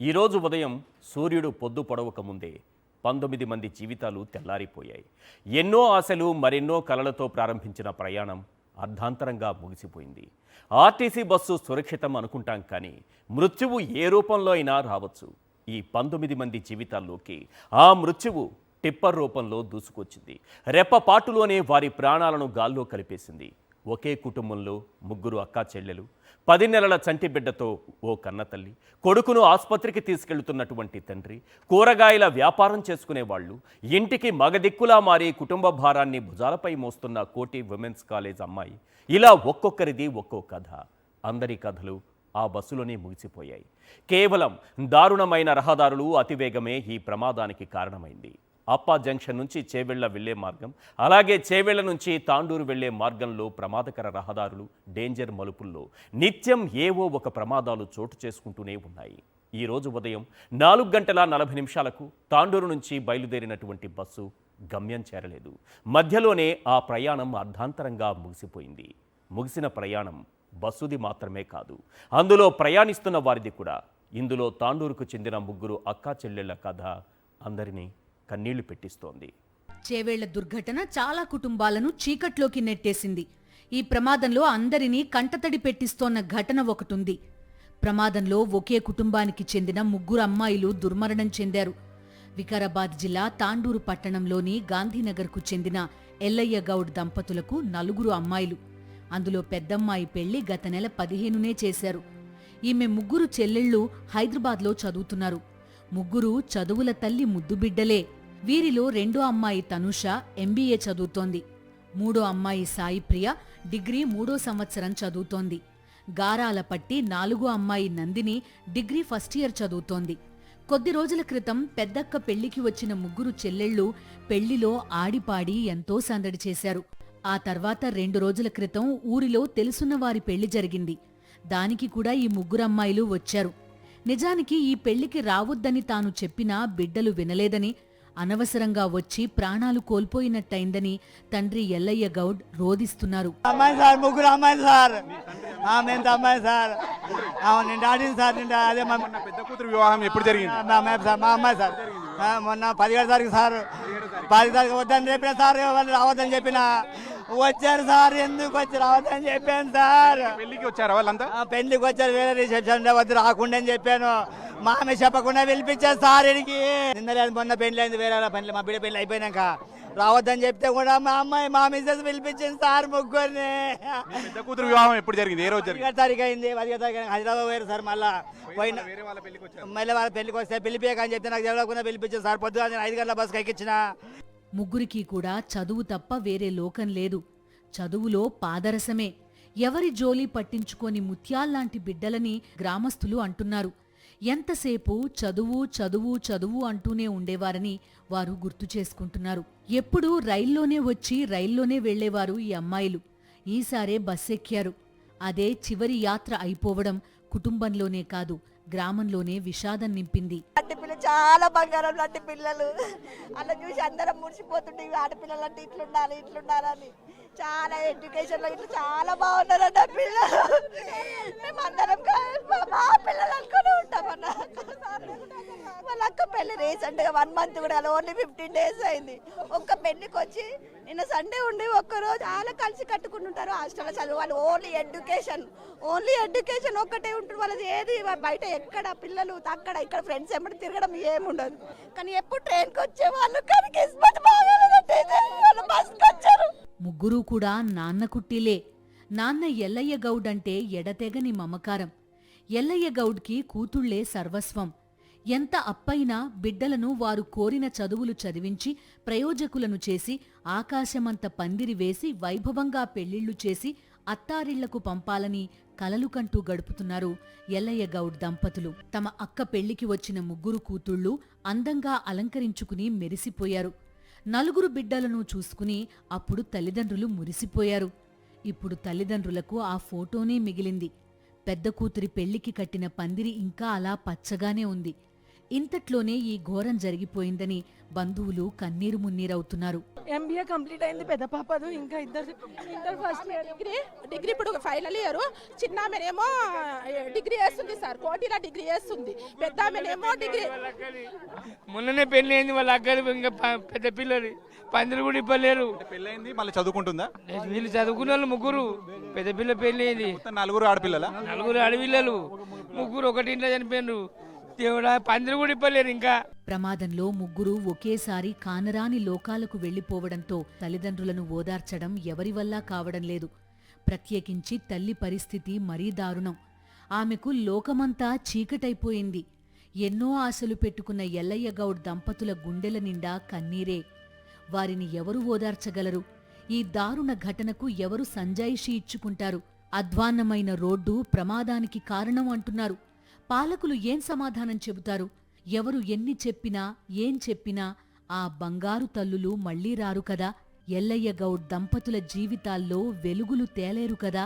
ఈరోజు ఉదయం సూర్యుడు పొద్దు పొడవక ముందే 19 మంది జీవితాలు తెల్లారిపోయాయి. ఎన్నో ఆశలు మరెన్నో కలలతో ప్రారంభించిన ప్రయాణం అర్ధాంతరంగా ముగిసిపోయింది. ఆర్టీసీ బస్సు సురక్షితం అనుకుంటాం, కానీ మృత్యువు ఏ రూపంలో అయినా రావచ్చు. ఈ 19 మంది జీవితాల్లోకి ఆ మృత్యువు టిప్పర్ రూపంలో దూసుకొచ్చింది. రెప్పపాటులోనే వారి ప్రాణాలను గాల్లో కలిపేసింది. ఒకే కుటుంబంలో ముగ్గురు అక్కా చెల్లెలు, 10 నెలల చంటి బిడ్డతో ఓ కన్నతల్లి, కొడుకును ఆసుపత్రికి తీసుకెళ్తున్నటువంటి తండ్రి, కూరగాయల వ్యాపారం చేసుకునేవాళ్లు, ఇంటికి మగదిక్కులా మారి కుటుంబ భారాన్ని భుజాలపై మోస్తున్న కోటి విమెన్స్ కాలేజ్ అమ్మాయి, ఇలా ఒక్కొక్కరిది ఒక్కో కథ. అందరి కథలు ఆ బస్సులోనే ముగిసిపోయాయి. కేవలం దారుణమైన రహదారులు, అతివేగమే ఈ ప్రమాదానికి కారణమైంది. అప్పా జంక్షన్ నుంచి చేవెళ్ల వెళ్లే మార్గం, అలాగే చేవెళ్ల నుంచి తాండూరు వెళ్లే మార్గంలో ప్రమాదకర రహదారులు, డేంజర్ మలుపుల్లో నిత్యం ఏవో ఒక ప్రమాదాలు చోటు చేసుకుంటూనే ఉన్నాయి. ఈరోజు ఉదయం 4:40 తాండూరు నుంచి బయలుదేరినటువంటి బస్సు గమ్యం చేరలేదు. మధ్యలోనే ఆ ప్రయాణం అర్ధాంతరంగా ముగిసిపోయింది. ముగిసిన ప్రయాణం బస్సుది మాత్రమే కాదు, అందులో ప్రయాణిస్తున్న వారిది కూడా. ఇందులో తాండూరుకు చెందిన ముగ్గురు అక్కా చెల్లెళ్ల కథ అందరినీ కన్నీళ్లు పెట్టిస్తోంది. చేవేళ్ల దుర్ఘటన చాలా కుటుంబాలను చీకట్లోకి నెట్టేసింది. ఈ ప్రమాదంలో అందరినీ కంటతడి పెట్టిస్తోన్న ఘటన ఒకటుంది. ప్రమాదంలో ఒకే కుటుంబానికి చెందిన ముగ్గురు అమ్మాయిలు దుర్మరణం చెందారు. వికారాబాద్ జిల్లా తాండూరు పట్టణంలోని గాంధీనగర్కు చెందిన ఎల్లయ్య గౌడ్ దంపతులకు 4 అమ్మాయిలు. అందులో పెద్దమ్మాయి పెళ్లి గత నెల 15నే చేశారు. ఈమె ముగ్గురు చెల్లెళ్ళు హైదరాబాద్లో చదువుతున్నారు. ముగ్గురు చదువుల తల్లి ముద్దుబిడ్డలే. వీరిలో రెండో అమ్మాయి తనుష MBA చదువుతోంది. మూడో అమ్మాయి సాయిప్రియ డిగ్రీ 3వ సంవత్సరం చదువుతోంది. గారాలపట్టి 4వ అమ్మాయి నందిని డిగ్రీ ఫస్ట్ ఇయర్ చదువుతోంది. కొద్ది రోజుల క్రితం పెద్దక్క పెళ్లికి వచ్చిన ముగ్గురు చెల్లెళ్ళు పెళ్లిలో ఆడిపాడి ఎంతో సందడి చేశారు. ఆ తర్వాత 2 రోజుల క్రితం ఊరిలో తెలుసున్నవారి పెళ్లి జరిగింది. దానికి కూడా ఈ ముగ్గురమ్మాయిలు వచ్చారు. నిజానికి ఈ పెళ్లికి రావొద్దని తాను చెప్పినా బిడ్డలు వినలేదని, అనవసరంగా వచ్చి ప్రాణాలు కోల్పోయినట్టయిందని తండ్రి ఎల్లయ్య గౌడ్ రోదిస్తున్నారు. అమ్మాయి సార్, ముగ్గురు అమ్మాయిలు సార్. మెంత అమ్మాయి సార్. నేను డాడీని సార్. అదే పెద్ద కూతురు వివాహం ఎప్పుడు జరిగింది? మా అమ్మాయి సార్ మొన్న 17 తారీఖు సార్. 10 తారీఖు వద్దని చెప్పిన సార్, రావద్దని చెప్పిన వచ్చారు సార్. ఎందుకు వచ్చి రావద్దని చెప్పాను సార్. పెళ్లికి వచ్చారా వాళ్ళంతా? పెళ్లికి వచ్చారు, వేరే రిసెప్షన్ వద్దు రాకుండా అని చెప్పాను. మామే చెప్పకుండా పిలిపించారు సార్. ఇడికి నిన్న మొన్న పెళ్లి అయింది, వేరే పెళ్లి, మా బిడ్డ పెళ్లి అయిపోయినాక రావద్దని చెప్తే కూడా మా అమ్మాయి మా మిస్సెస్ పిలిపించింది సార్ ముగ్గురిని. పెద్ద కూతురు వివాహం ఎప్పుడు జరిగింది? ఏ రోజు జరిగింది? 10 తారీఖు అయింది. 10 తారీఖు హైదరాబాద్ పోయారు సార్. మళ్ళీ వాళ్ళ పెళ్లికి వస్తే పిలిపియకని చెప్తే నాకు ఎవరకుండా పిలిపించారు సార్. పొద్దుగా 5 గంటల బస్కి ఎక్కించిన. ముగ్గురికి కూడా చదువు తప్ప వేరే లోకం లేదు. చదువులో పాదరసమే. ఎవరి జోలి పట్టించుకోని ముత్యాల్లాంటి బిడ్డలని గ్రామస్తులు అంటున్నారు. ఎంతసేపు చదువు చదువు చదువు అంటూనే ఉండేవారని వారు గుర్తు చేసుకుంటున్నారు. ఎప్పుడూ రైల్లోనే వచ్చి రైల్లోనే వెళ్లేవారు ఈ అమ్మాయిలు. ఈసారే బస్సెక్కారు. అదే చివరి యాత్ర అయిపోవడం కుటుంబంలోనే కాదు, గ్రామంలోనే విషాదం నింపింది. ఆడపిల్ల చాలా బంగారం లాంటి పిల్లలు. అలా చూసి అందరం మురిసిపోతుంటే ఆడపిల్లలు అంటే ఇట్లుండాలని చాలా ఎడ్యుకేషన్ లో ఇట్లా చాలా బాగున్నారన్న పిల్లలు. మేమందరం మా పిల్లలు అనుకుని ఉంటామన్న. వాళ్ళ అక్క పెళ్లి రీసెంట్ గా 1 month కూడా ఓన్లీ 15 days అయింది. ఒక్క పెళ్లికి వచ్చి నిన్న సండే ఉండి ఒక్కరోజు చాలా కలిసి కట్టుకుని ఉంటారు. హాస్టల్ చదువు వాళ్ళు ఓన్లీ ఎడ్యుకేషన్ ఒక్కటే ఉంటుంది వాళ్ళది. ఏది బయట ఎక్కడ పిల్లలు అక్కడ ఇక్కడ ఫ్రెండ్స్ ఎమ్మడి తిరగడం ఏముండదు. కానీ ఎప్పుడు ట్రైన్కి వచ్చేవాళ్ళు, కానీ కిస్మత్ బాగా బస్కి వచ్చారు. ముగ్గురూ కూడా నాన్న కుట్టిలే. నాన్న ఎల్లయ్య గౌడ్ అంటే ఎడతెగని మమకారం. ఎల్లయ్య గౌడ్కి కూతుళ్లే సర్వస్వం. ఎంత అప్పైనా బిడ్డలను వారు కోరిన చదువులు చదివించి ప్రయోజకులను చేసి ఆకాశమంత పందిరి వేసి వైభవంగా పెళ్లిళ్లు చేసి అత్తారిళ్లకు పంపాలని కలలు కంటూ గడుపుతున్నారు ఎల్లయ్య గౌడ్ దంపతులు. తమ అక్క పెళ్లికి వచ్చిన ముగ్గురు కూతుళ్లు అందంగా అలంకరించుకుని మెరిసిపోయారు. 4 బిడ్డలను చూసుకుని అప్పుడు తల్లిదండ్రులు మురిసిపోయారు. ఇప్పుడు తల్లిదండ్రులకు ఆ ఫోటోనే మిగిలింది. పెద్ద కూతురి పెళ్లికి కట్టిన పందిరి ఇంకా అలా పచ్చగానే ఉంది. ఇంతట్లోనే ఈ ఘోరం జరిగిపోయిందని బంధువులు కన్నీరు మున్నీరవుతున్నారు. ఎంబీఏ కంప్లీట్ అయింది పెద్ద పాపదు, ఇంకా ఇంటర్ ఫస్ట్ ఇయర్ డిగ్రీ ఇప్పుడు ఫైనల్ ఇయర్. చిన్న ఆమెనేమో డిగ్రీ చేస్తుంది సార్, కోటిలో డిగ్రీ చేస్తుంది. పెద్ద ఆమెనేమో డిగ్రీ. మొన్ననే పెళ్లి అయింది వాళ్ళ అక్కడి, ఇంకా పెద్ద పిల్లలు పందులు కూడా ఇవ్వలేరు. పెళ్ళైంది మళ్ళీ చదువుకుంటుందా? వీళ్ళు చదువుకున్న వాళ్ళు ముగ్గురు, పెద్ద పిల్ల పెళ్లి అయింది. మొత్తం నలుగురు ఆడపిల్లల? నలుగురు ఆడపిల్లలు, ముగ్గురు ఒకటి ఇంట్లో చనిపోయినారు. దేవుడా, పందులు కూడా ఇవ్వలేరు. ఇంకా ప్రమాదంలో ముగ్గురు ఒకేసారి కానరాని లోకాలకు వెళ్లిపోవడంతో తల్లిదండ్రులను ఓదార్చడం ఎవరి వల్లా కావడం లేదు. ప్రత్యేకించి తల్లి పరిస్థితి మరీ దారుణం. ఆమెకు లోకమంతా చీకటైపోయింది. ఎన్నో ఆశలు పెట్టుకున్న ఎల్లయ్య గౌడ్ దంపతుల గుండెల నిండా కన్నీరే. వారిని ఎవరు ఓదార్చగలరు? ఈ దారుణ ఘటనకు ఎవరు సంజాయిషీ ఇచ్చుకుంటారు? అధ్వాన్నమైన రోడ్డు ప్రమాదానికి కారణం అంటున్నారు. పాలకులు ఏం సమాధానం చెబుతారు? ఎవరు ఎన్ని చెప్పినా ఏం చెప్పినా ఆ బంగారు తల్లులు మళ్లీ రారు కదా. ఎల్లయ్య గౌడ్ దంపతుల జీవితాల్లో వెలుగులు తేలేరు కదా.